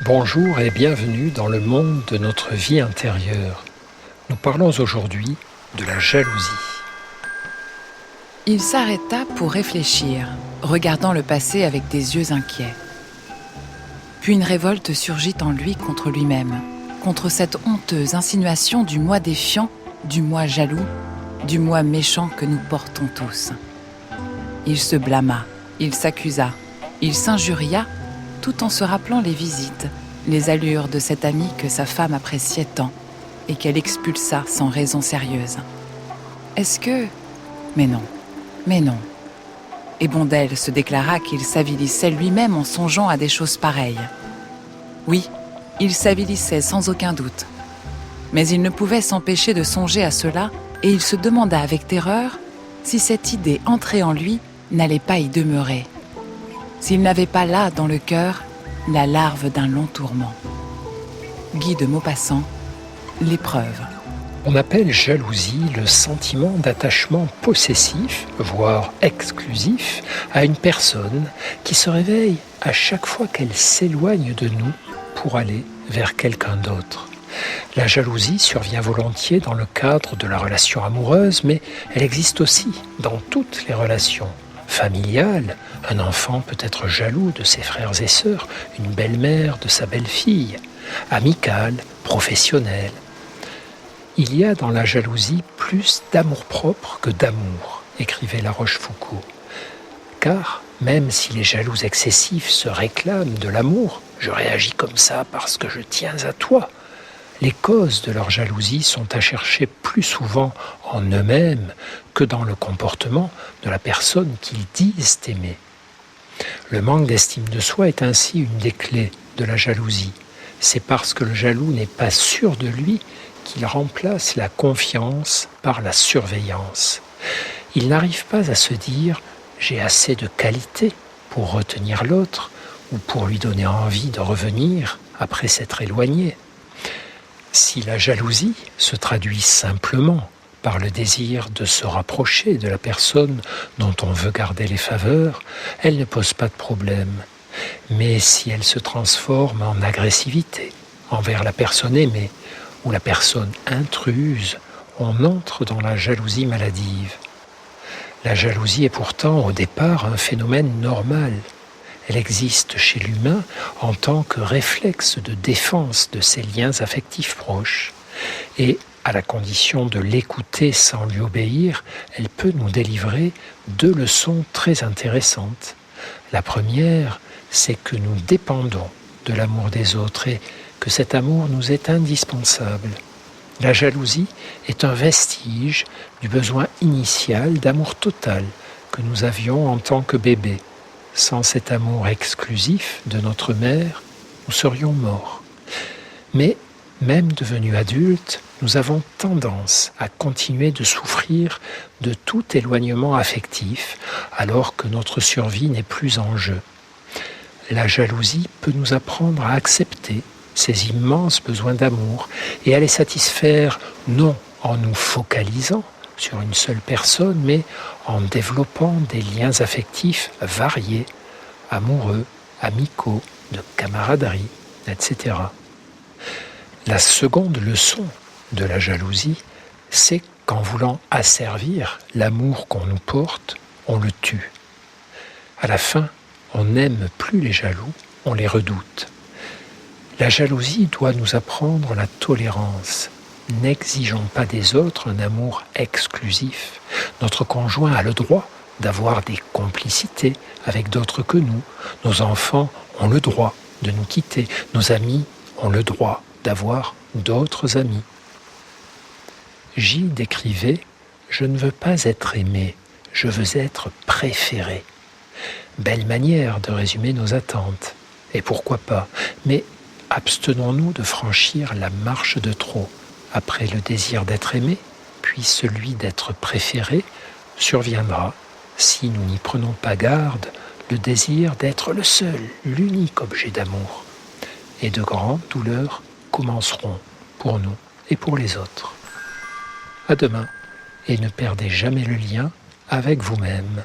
Bonjour et bienvenue dans le monde de notre vie intérieure. Nous parlons aujourd'hui de la jalousie. Il s'arrêta pour réfléchir, regardant le passé avec des yeux inquiets. Puis une révolte surgit en lui contre lui-même, contre cette honteuse insinuation du moi défiant, du moi jaloux, du moi méchant que nous portons tous. Il se blâma, il s'accusa, il s'injuria, tout en se rappelant les visites, les allures de cet ami que sa femme appréciait tant et qu'elle expulsa sans raison sérieuse. Est-ce que... Mais non. Et Bondel se déclara qu'il s'avilissait lui-même en songeant à des choses pareilles. Oui, il s'avilissait sans aucun doute. Mais il ne pouvait s'empêcher de songer à cela et il se demanda avec terreur si cette idée entrée en lui n'allait pas y demeurer. S'il n'avait pas là, dans le cœur, la larve d'un long tourment. Guy de Maupassant, L'épreuve. On appelle jalousie le sentiment d'attachement possessif, voire exclusif, à une personne qui se réveille à chaque fois qu'elle s'éloigne de nous pour aller vers quelqu'un d'autre. La jalousie survient volontiers dans le cadre de la relation amoureuse, mais elle existe aussi dans toutes les relations. Familiale, un enfant peut être jaloux de ses frères et sœurs, une belle-mère de sa belle-fille. Amicale, professionnelle. Il y a dans la jalousie plus d'amour-propre que d'amour, écrivait La Rochefoucauld. Car, même si les jaloux excessifs se réclament de l'amour, je réagis comme ça parce que je tiens à toi, les causes de leur jalousie sont à chercher plus souvent en eux-mêmes que dans le comportement de la personne qu'ils disent aimer. Le manque d'estime de soi est ainsi une des clés de la jalousie. C'est parce que le jaloux n'est pas sûr de lui qu'il remplace la confiance par la surveillance. Il n'arrive pas à se dire « j'ai assez de qualité pour retenir l'autre » ou pour lui donner envie de revenir après s'être éloigné. Si la jalousie se traduit simplement par le désir de se rapprocher de la personne dont on veut garder les faveurs, elle ne pose pas de problème. Mais si elle se transforme en agressivité envers la personne aimée ou la personne intruse, on entre dans la jalousie maladive. La jalousie est pourtant au départ un phénomène normal. Elle existe chez l'humain en tant que réflexe de défense de ses liens affectifs proches. Et, à la condition de l'écouter sans lui obéir, elle peut nous délivrer deux leçons très intéressantes. La première, c'est que nous dépendons de l'amour des autres et que cet amour nous est indispensable. La jalousie est un vestige du besoin initial d'amour total que nous avions en tant que bébé. Sans cet amour exclusif de notre mère, nous serions morts. Mais, même devenus adultes, nous avons tendance à continuer de souffrir de tout éloignement affectif, alors que notre survie n'est plus en jeu. La jalousie peut nous apprendre à accepter ces immenses besoins d'amour et à les satisfaire non en nous focalisant sur une seule personne, mais en développant des liens affectifs variés, amoureux, amicaux, de camaraderie, etc. La seconde leçon de la jalousie, c'est qu'en voulant asservir l'amour qu'on nous porte, on le tue. À la fin, on n'aime plus les jaloux, on les redoute. La jalousie doit nous apprendre la tolérance. N'exigeons pas des autres un amour exclusif. Notre conjoint a le droit d'avoir des complicités avec d'autres que nous. Nos enfants ont le droit de nous quitter. Nos amis ont le droit d'avoir d'autres amis. Gide écrivait « Je ne veux pas être aimé, je veux être préféré ». Belle manière de résumer nos attentes. Et pourquoi pas, mais abstenons-nous de franchir la marche de trop. Après le désir d'être aimé, puis celui d'être préféré, surviendra, si nous n'y prenons pas garde, le désir d'être le seul, l'unique objet d'amour. Et de grandes douleurs commenceront pour nous et pour les autres. À demain, et ne perdez jamais le lien avec vous-même.